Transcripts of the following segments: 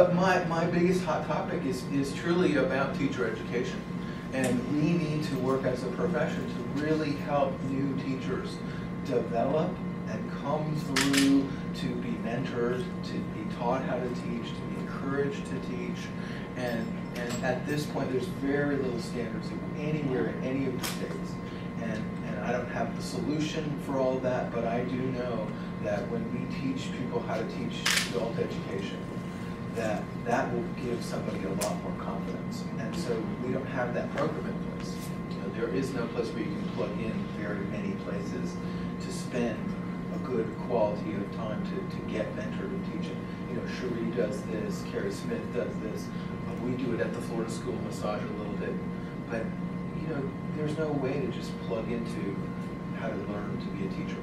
But my biggest hot topic is truly about teacher education. And we need to work as a profession to really help new teachers develop and come through, to be mentored, to be taught how to teach, to be encouraged to teach. And at this point, there's very little standards anywhere in any of the states. And I don't have the solution for all of that, but I do know that when we teach people how to teach adult education, that will give somebody a lot more confidence. And so we don't have that program in place. You know, there is no place where you can plug in very many places to spend a good quality of time to get mentored in teaching. You know, Cherie does this, Carrie Smith does this. We do it at the Florida School of Massage a little bit. But, you know, there's no way to just plug into how to learn to be a teacher.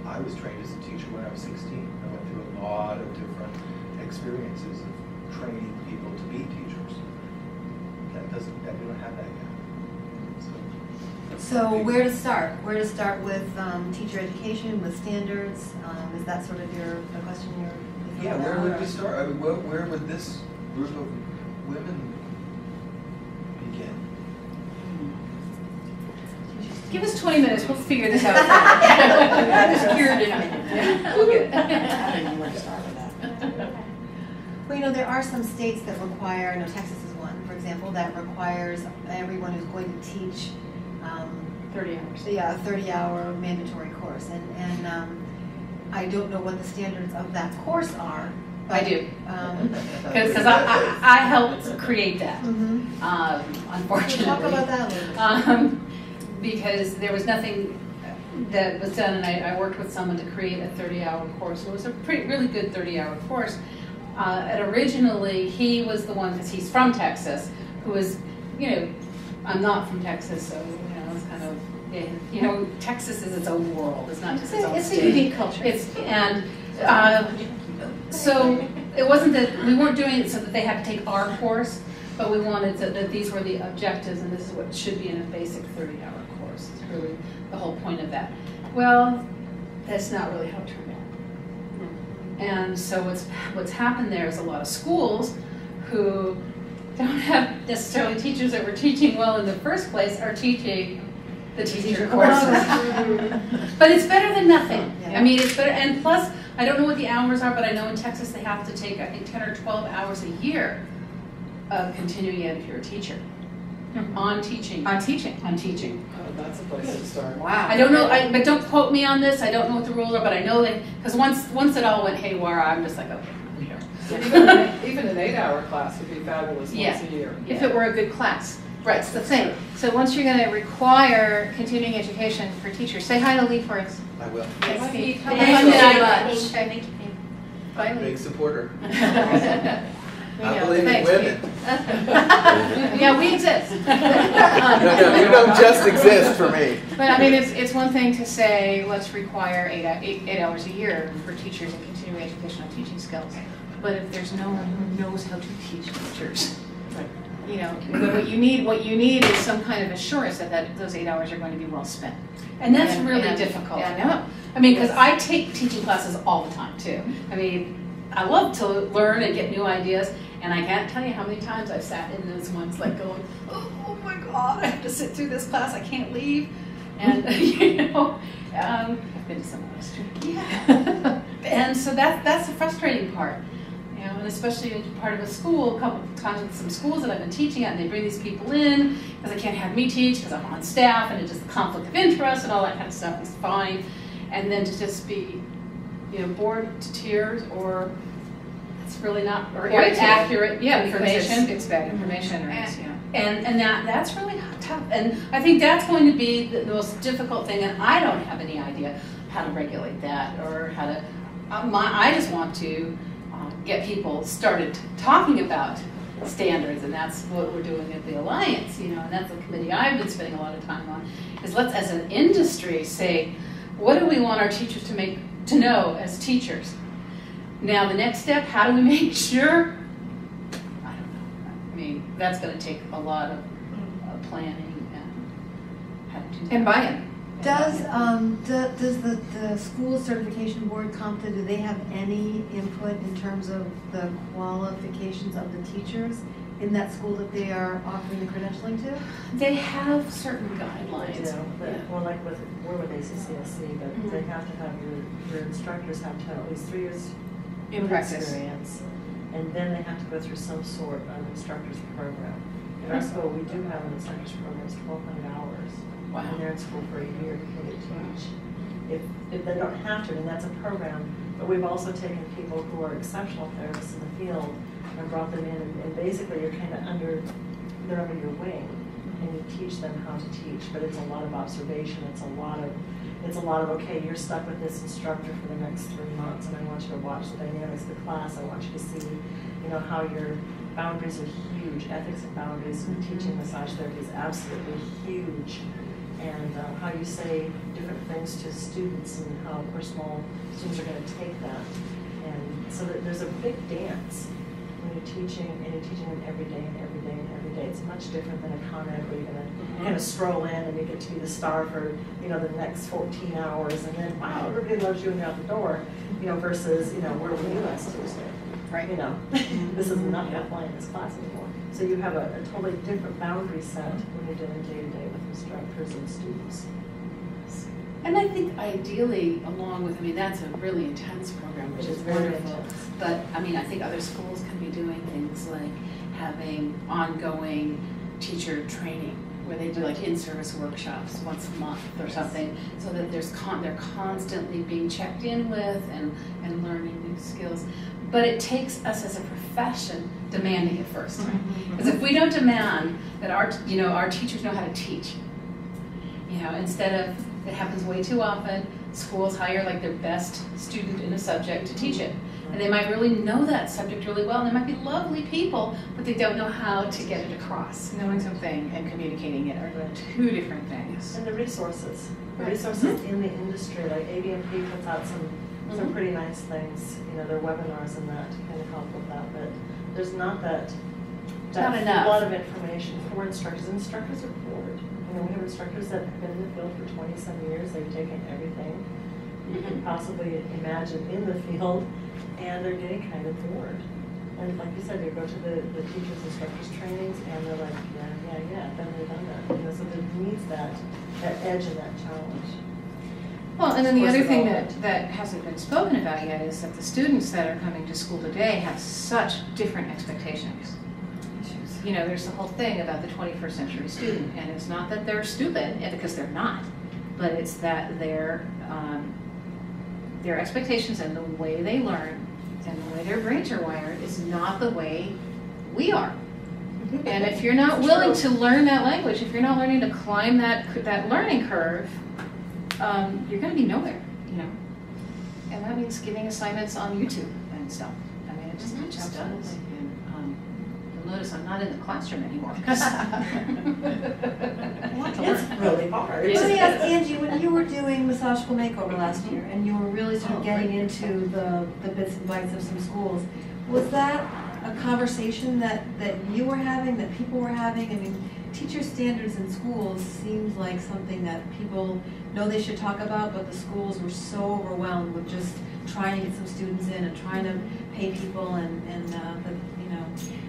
I was trained as a teacher when I was 16. I went through a lot of different experiences of training people to be teachers. We don't have that yet. So where to start? Where to start with teacher education, with standards? Is that sort of the question you're Yeah, where would we start? I mean, where would this group of women begin? Give us 20 minutes, we'll figure this out. I just cured it. We'll get it. I didn't know where to start with that. Well, you know, there are some states that require, I know Texas is one, for example, that requires everyone who's going to teach 30 hours. Yeah, a 30-hour mandatory course. And I don't know what the standards of that course are. But, I do. Because I helped create that, unfortunately. Talk about that a little bit. Because there was nothing that was done, and I worked with someone to create a 30-hour course. It was a really good 30-hour course. And originally, he was the one, because he's from Texas, who was, you know, I'm not from Texas, so, you know, it's kind of, you know, Texas is its own world. It's not just its own state. It's a unique culture. So it wasn't that, we weren't doing it so that they had to take our course, but we wanted that these were the objectives, and this is what should be in a basic 30-hour course. It's really the whole point of that. Well, that's not really how it turned out. And so what's happened there is a lot of schools who don't have necessarily teachers that were teaching well in the first place are teaching the teacher courses. But it's better than nothing. I mean, it's better. And plus, I don't know what the hours are, but I know in Texas they have to take, I think, 10 or 12 hours a year of continuing ed if you're a teacher. On teaching. On teaching. On teaching. Oh, that's a place to start. Wow. I don't know, but don't quote me on this. I don't know what the rules are, but I know that, because once it all went haywire, I'm just like, okay, I'm here. Even an 8-hour class would be fabulous once a year. If it were a good class. Right. That's the thing. So once you're going to require continuing education for teachers, say hi to Lee for us. I will. Yes, Steve. Thank you. Thank you. Bye, I'm a Lee. big supporter. We I know. believe in Thanks, women. Yeah, we exist. No, you don't just exist for me. But I mean, it's one thing to say, let's require eight hours a year for teachers and continuing educational teaching skills. But if there's no one who knows how to teach teachers, you know, what you need is some kind of assurance that those 8 hours are going to be well spent. And that's really difficult. Yeah, I know. I mean, because I take teaching classes all the time too. I mean, I love to learn and get new ideas, and I can't tell you how many times I've sat in those ones like going, oh my God, I have to sit through this class, I can't leave. And, you know, I've been to some of those too. Yeah. And so that's the frustrating part. You know, and especially as part of a school, a couple of times with some schools that I've been teaching at, and they bring these people in because they can't have me teach because I'm on staff, and it's just a conflict of interest and all that kind of stuff is fine. And then to just be, you know, bored to tears, or it's really not quite accurate information. It's bad information, or it's, you know. And that's really tough. And I think that's going to be the most difficult thing, and I don't have any idea how to regulate that or how to, I just want to get people started talking about standards, and that's what we're doing at the Alliance, you know, and that's the committee I've been spending a lot of time on, is let's, as an industry, say, what do we want our teachers to know as teachers? Now, the next step, how do we make sure? I don't know. I mean, that's going to take a lot of planning and how to do that. And buy-in. Does the school certification board, CompTIA, do they have any input in terms of the qualifications of the teachers in that school that they are offering the credentialing to? They have certain They guidelines. do, but Yeah. more like we're with ACCSC, but they have to have your instructors have to have at least 3 years In of practice. experience, and then they have to go through some sort of instructor's program. In our school, we do have an instructor's program, it's 1,200 hours. Wow. And they're in school for a year before they teach. If they don't have to, and that's a program, but we've also taken people who are exceptional therapists in the field and brought them in, and basically you're kind of they're under your wing, and you teach them how to teach, but it's a lot of observation, it's a lot of, okay, you're stuck with this instructor for the next 3 months, and I want you to watch the dynamics of the class, I want you to see, how your boundaries are huge, ethics and boundaries, and teaching massage therapy is absolutely huge, and how you say different things to students and how personal students are going to take that. And so that there's a big dance when you're teaching, and you're teaching them every day and every day and every day. It's much different than a comment where you're going to kind of stroll in and you get to be the star for the next 14 hours, and then wow, everybody loves you and you're out the door. Versus where were you last Tuesday? Right. This is not applying this class anymore. So you have a totally different boundary set when you're dealing day to day with instructors and students. And I think ideally, along with, that's a really intense program, which It is is very wonderful. intense. But, I think other schools can be doing things like having ongoing teacher training, where they do like in-service workshops once a month or something, so that they're constantly being checked in with and learning new skills. But it takes us as a profession demanding it first. Because if we don't demand that our teachers know how to teach, instead of, it happens way too often, schools hire like their best student in a subject to teach it. And they might really know that subject really well, and they might be lovely people, but they don't know how to get it across. Knowing something and communicating it are two different things. And the resources Right. in the industry, like ABMP puts out some pretty nice things, their webinars and that to kind of help with that, but there's not that Not enough. lot of information for instructors. Instructors are bored. We have instructors that have been in the field for 20-some years, they've taken everything you can possibly imagine in the field, and they're getting kind of bored. And like you said, they go to the teachers, instructors trainings, and they're like, yeah, done that. So there needs that edge and that challenge. Well, and then the Of course other thing it all- that hasn't been spoken about yet is that the students that are coming to school today have such different expectations. There's the whole thing about the 21st century student, and it's not that they're stupid, because they're not, but it's that their expectations and the way they learn and the way their brains are wired is not the way we are. And if you're not willing to learn that language, if you're not learning to climb that learning curve, you're going to be nowhere, And that means giving assignments on YouTube and stuff. It just does. And you'll notice I'm not in the classroom anymore. It's really hard. Let me ask Angie, when you were doing Massage School Makeover last year, and you were really sort of getting into the bits and bytes of some schools, was that a conversation that you were having, that people were having? Teacher standards in schools seems like something that people know they should talk about, but the schools were so overwhelmed with just trying to get some students in and trying to pay people and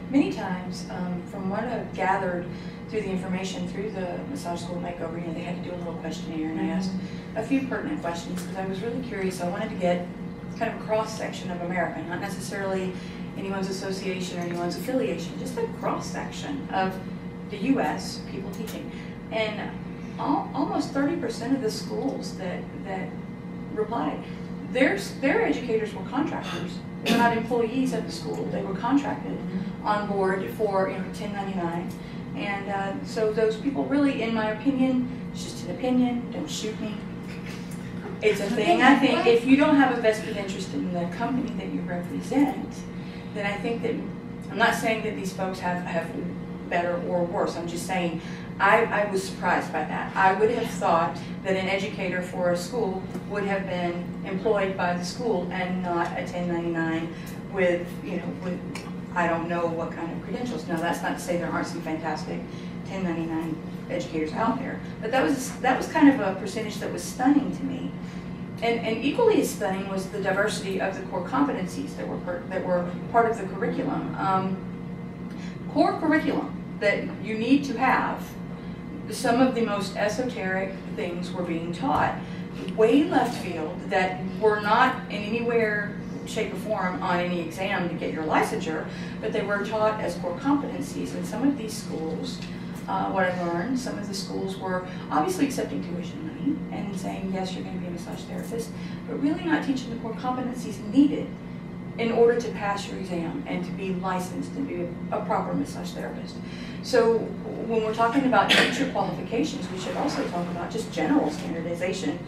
Many times, from what I've gathered through the information through the Massage School Makeover, they had to do a little questionnaire, and I asked a few pertinent questions because I was really curious. I wanted to get kind of a cross-section of America, not necessarily anyone's association or anyone's affiliation, just a cross-section of the U.S. people teaching. And almost 30% of the schools that replied, their educators were contractors. They were not employees of the school. They were contracted on board for 1099. And so those people really, in my opinion, it's just an opinion, don't shoot me. It's a thing. I think if you don't have a vested interest in the company that you represent, then I think that, I'm not saying that these folks have better or worse. I'm just saying I was surprised by that. I would have thought that an educator for a school would have been employed by the school and not a 1099 with, with I don't know what kind of credentials. Now, that's not to say there aren't some fantastic 1099 educators out there. But that was kind of a percentage that was stunning to me. And equally as stunning was the diversity of the core competencies that were part of the curriculum. Core curriculum that you need to have. Some of the most esoteric things were being taught, way left field, that were not in anywhere, shape, or form on any exam to get your licensure, but they were taught as core competencies. And some of these schools, what I learned, some of the schools were obviously accepting tuition money and saying, yes, you're going to be a massage therapist, but really not teaching the core competencies needed in order to pass your exam and to be licensed and be a proper massage therapist. So when we're talking about teacher qualifications, we should also talk about just general standardization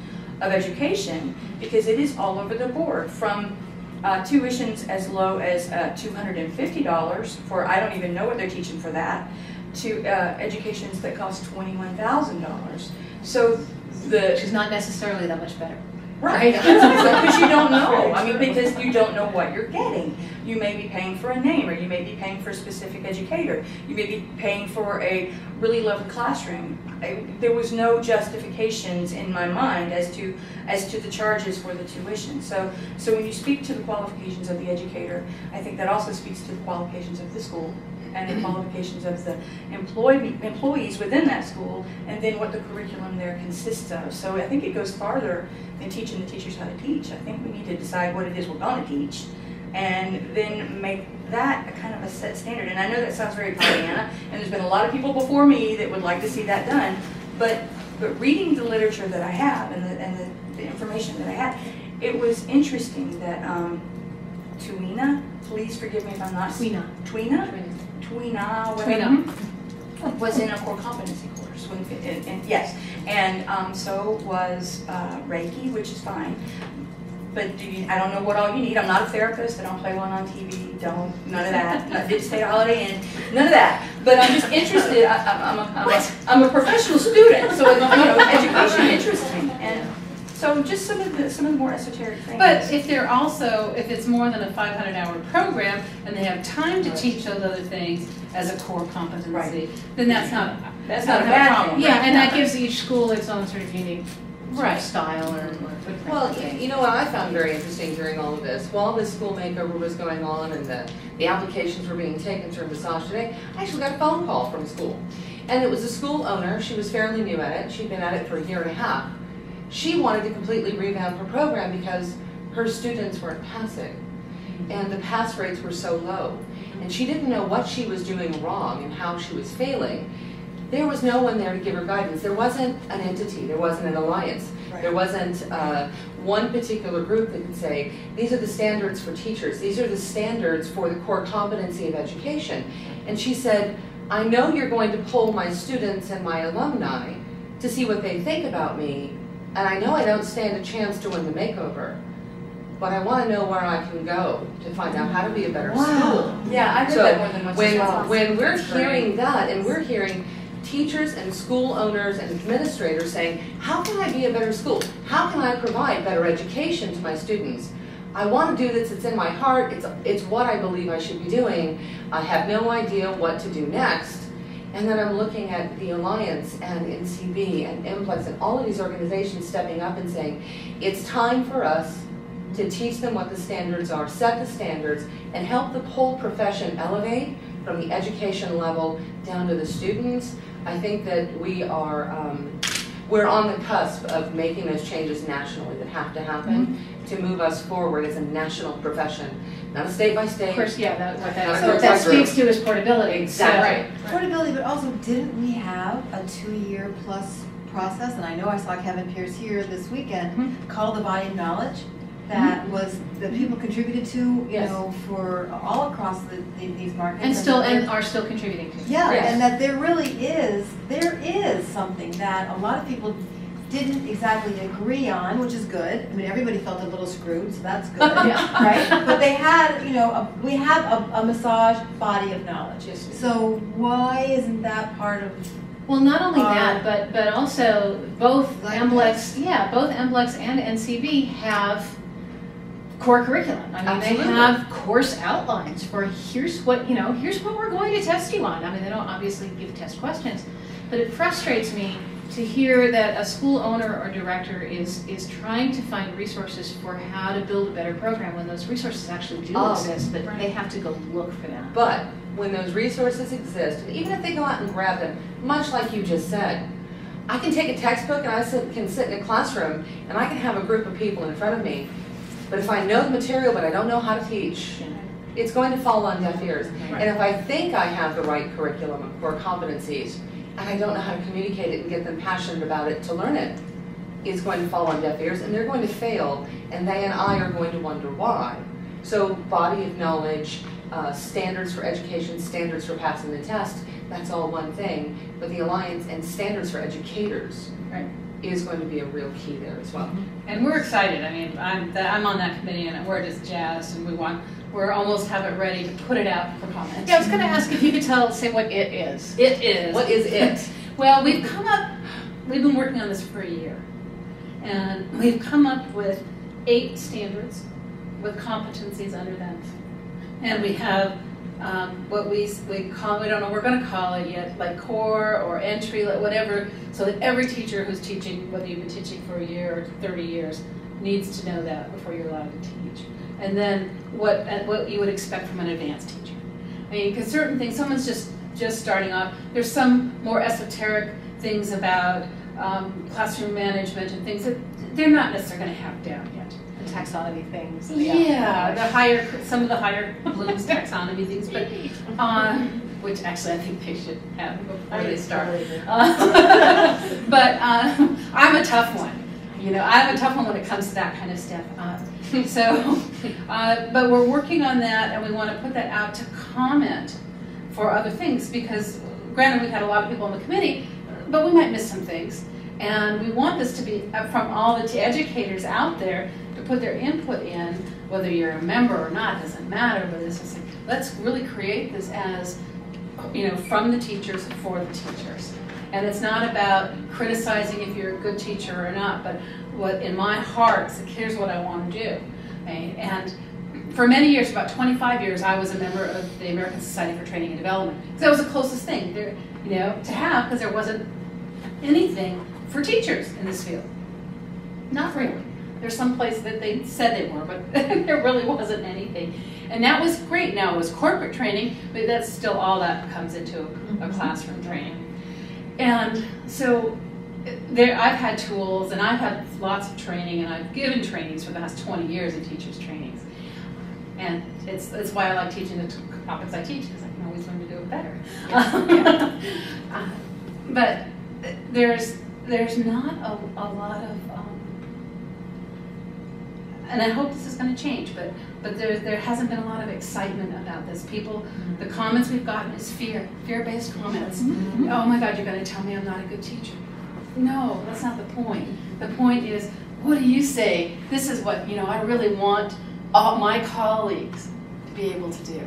of education, because it is all over the board, from tuitions as low as $250 for, I don't even know what they're teaching for that, to educations that cost $21,000. So Which is not necessarily that much better. Right, because you don't know. I mean, because you don't know what you're getting. You may be paying for a name, or you may be paying for a specific educator. You may be paying for a really lovely classroom. There was no justifications in my mind as to the charges for the tuition. So when you speak to the qualifications of the educator, I think that also speaks to the qualifications of the school and the qualifications of the employees within that school, and then what the curriculum there consists of. So I think it goes farther than teaching the teachers how to teach. I think we need to decide what it is we're going to teach, and then make that a kind of a set standard. And I know that sounds very Pollyanna, and there's been a lot of people before me that would like to see that done, but reading the literature that I have and the information that I had, it was interesting that Twina, please forgive me if I'm not... Twina, whatever, was in a core competency course. Yes, and so was Reiki, which is fine. But I don't know what all you need. I'm not a therapist. I don't play one on TV. None of that. Didn't stay at Holiday Inn. None of that. But I'm just interested. I'm a professional student, so education interests me. And so just some of the more esoteric things. But if it's more than a 500-hour program and they have time to teach those other things as a core competency, then that's not a bad problem. thing. Yeah, and that gives each school its own sort of unique style or footprint. Well, you know what I found very interesting during all of this, while this school makeover was going on and the applications were being taken for Massage Today, I actually got a phone call from school. And it was a school owner. She was fairly new at it. She'd been at it for a year and a half. She wanted to completely revamp her program because her students weren't passing, and the pass rates were so low. And she didn't know what she was doing wrong and how she was failing. There was no one there to give her guidance. There wasn't an entity, there wasn't an alliance. Right. There wasn't one particular group that could say, these are the standards for teachers, these are the standards for the core competency of education. And she said, I know you're going to poll my students and my alumni to see what they think about me, and I know I don't stand a chance to win the makeover, but I want to know where I can go to find out how to be a better school. Yeah, I heard that more than once as well. When we're hearing that, and we're hearing teachers and school owners and administrators saying, how can I be a better school? How can I provide better education to my students? I want to do this, it's in my heart, it's what I believe I should be doing. I have no idea what to do next. And then I'm looking at the Alliance and NCB and MPLEX and all of these organizations stepping up and saying, it's time for us to teach them what the standards are, set the standards, and help the whole profession elevate from the education level down to the students. I think that we're on the cusp of making those changes nationally that have to happen to move us forward as a national profession, not a state by state. Of course, yeah, what that speaks to is portability. Exactly. So, Portability, but also didn't we have a 2-year plus process? And I know I saw Kevin Pierce here this weekend called the Body of Knowledge that that people contributed to, you know, for all across these markets. And are still contributing to. Yeah, and that there is something that a lot of people didn't exactly agree on, which is good. I mean, everybody felt a little screwed, so that's good, right? But they had, we have a massage body of knowledge. Yes. So why isn't that part of? Well, not only that, but also both MPLEX and NCB have core curriculum. I mean, Absolutely. They have course outlines for here's what we're going to test you on. I mean, they don't obviously give test questions, But it frustrates me to hear that a school owner or director is trying to find resources for how to build a better program when those resources actually do exist, but they have to go look for them. But when those resources exist, and even if they go out and grab them, much like you just said, I can take a textbook and I can sit in a classroom and I can have a group of people in front of me, but if I know the material but I don't know how to teach, it's going to fall on deaf ears. Right. And if I think I have the right curriculum or competencies, and I don't know how to communicate it and get them passionate about it to learn it, it's going to fall on deaf ears and they're going to fail, and they and I are going to wonder why. So body of knowledge, standards for education, standards for passing the test, that's all one thing, but the alliance and standards for educators is going to be a real key there as well. And we're excited. I mean, I'm on that committee, and we're just jazzed, and we're almost have it ready to put it out for comment. Yeah, I was going to ask if you could say what it is. It is. What is it? Well, we've been working on this for a year, and we've come up with 8 standards with competencies under them. And we have what we call, we don't know what we're going to call it yet, like core or entry, whatever, so that every teacher who's teaching, whether you've been teaching for a year or 30 years, needs to know that before you're allowed to teach. And then what you would expect from an advanced teacher. I mean, because certain things, someone's just starting off, there's some more esoteric things about classroom management and things that they're not necessarily going to have down yet. The taxonomy things. Yeah, some of the higher Bloom's taxonomy things, but which actually I think they should have before they start. But I'm a tough one. You know, I'm a tough one when it comes to that kind of stuff. But we're working on that, and we want to put that out to comment for other things, because granted we've had a lot of people on the committee, but we might miss some things. And we want this to be from all the educators out there to put their input in, whether you're a member or not, doesn't matter, but it's just like, let's really create this as, you know, from the teachers for the teachers. And it's not about criticizing if you're a good teacher or not, but what in my heart, it's like, here's what I want to do. Okay? And for many years, about 25 years, I was a member of the American Society for Training and Development. Because that was the closest thing there, you know, to have, because there wasn't anything for teachers in this field. Not really. There's some place that they said they were, but there really wasn't anything. And that was great. Now it was corporate training, but that's still all that comes into a classroom training. And so I've had tools, and I've had lots of training, and I've given trainings for the last 20 years in teachers' trainings. And it's why I like teaching the topics I teach, because I can always learn to do it better. But there's not a lot of, and I hope this is going to change, but there hasn't been a lot of excitement about this. People, the comments we've gotten is fear-based comments. Oh my God, you're going to tell me I'm not a good teacher. No, that's not the point. The point is, what do you say? This is what, you know, I really want all my colleagues to be able to do,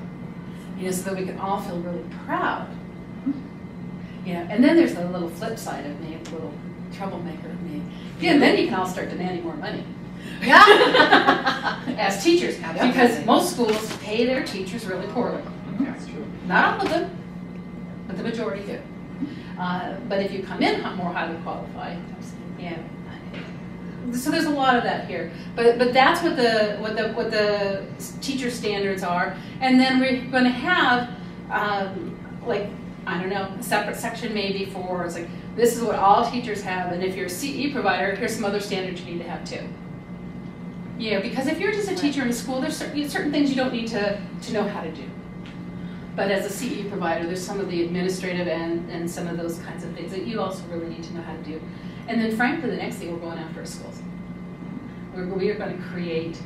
you know, so that we can all feel really proud. You know, and then there's the little flip side of me, the little troublemaker of me. Yeah, and then you can all start demanding more money. As teachers, because most schools pay their teachers really poorly. That's true. Not all of them, but the majority do. But if you come in more highly qualified, yeah. So there's a lot of that here. But that's what the teacher standards are. And then we're going to have like, I don't know, a separate section maybe for, it's like, this is what all teachers have, and if you're a CE provider, here's some other standards you need to have too. Yeah, because if you're just a teacher in a school, there's certain things you don't need to know how to do. But as a CE provider, there's some of the administrative and some of those kinds of things that you also really need to know how to do. And then frankly, the next thing we're going after is schools. We are going to create, so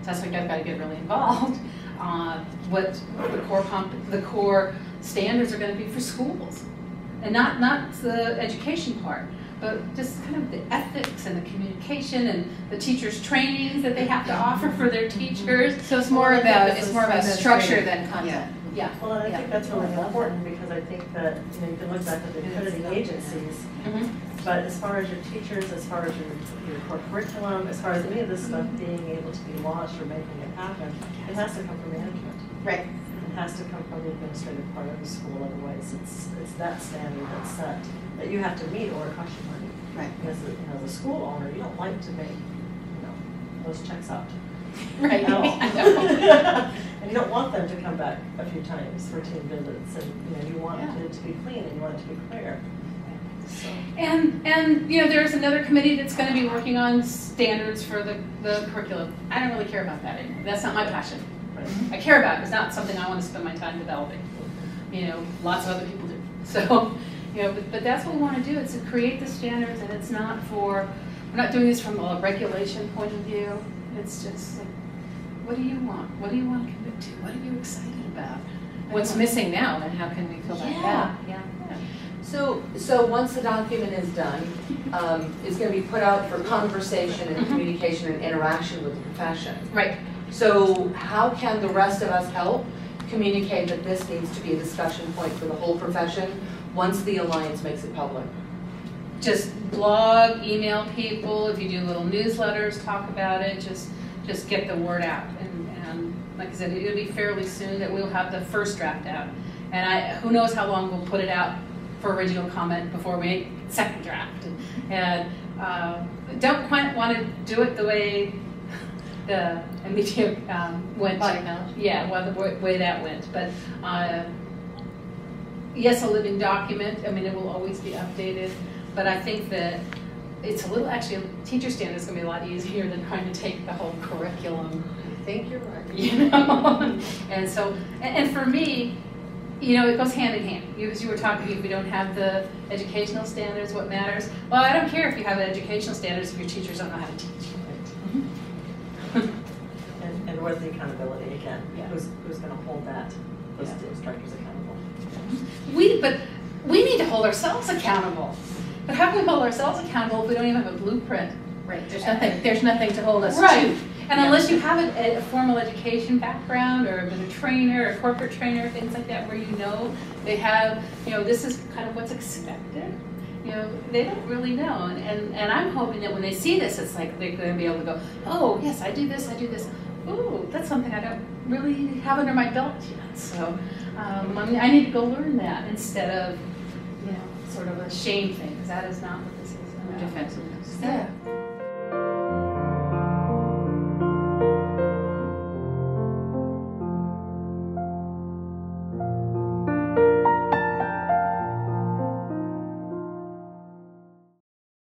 that's why I've got to get really involved, what the core standards are going to be for schools. And not the education part, but just kind of the ethics and the communication and the teachers' trainings that they have to offer for their teachers. So it's more about structure than content. Yeah. Well, and I think that's really important, because I think that, you know, you can look back at the accrediting agencies, but as far as your teachers, as far as your core curriculum, as far as any of this stuff being able to be launched or making it happen, it has to come from management. Right. It has to come from the administrative part of the school, otherwise it's that standard that's set, that you have to meet or it costs you money. Right. Because, the school owner, you don't like to make, those checks out. Right. At all. I know. And you don't want them to come back a few times for team visits, and you want it to be clean and you want it to be clear. So. And there's another committee that's going to be working on standards for the curriculum. I don't really care about that anymore. That's not my passion. Right. I care about it. It's not something I want to spend my time developing. Lots of other people do. So, but that's what we want to do. It's to create the standards, and it's not we're not doing this from a regulation point of view. It's just like, what do you want? What do you want to commit to? What are you excited about? What's missing now, and how can we fill that gap? Yeah. So once the document is done, it's going to be put out for conversation and communication and interaction with the profession. Right. So how can the rest of us help communicate that this needs to be a discussion point for the whole profession once the Alliance makes it public? Just blog, email people. If you do little newsletters, talk about it. Just get the word out. And like I said, it'll be fairly soon that we'll have the first draft out. And who knows how long we'll put it out for original comment before we make second draft. And don't quite want to do it the way the MBTA went. Yeah, well, the way that went. But yes, a living document. I mean, it will always be updated. But I think that it's actually, teacher standard is going to be a lot easier than trying to take the whole curriculum. I think you're right. And so, and for me, it goes hand in hand. As you were talking, if we don't have the educational standards, what matters? Well, I don't care if you have the educational standards if your teachers don't know how to teach. And where's the accountability again? Yeah. Who's going to hold those instructors accountable? But we need to hold ourselves accountable. But how can we hold ourselves accountable if we don't even have a blueprint? Right, there's nothing to hold us to. And unless you have a formal education background or been a trainer, a corporate trainer, things like that, where they have, this is kind of what's expected, they don't really know. And I'm hoping that when they see this, it's like they're going to be able to go, oh, yes, I do this. Ooh, that's something I don't really have under my belt yet. So I need to go learn that instead of, sort of a shame thing, because that is not what this is about. Defensiveness. Yeah.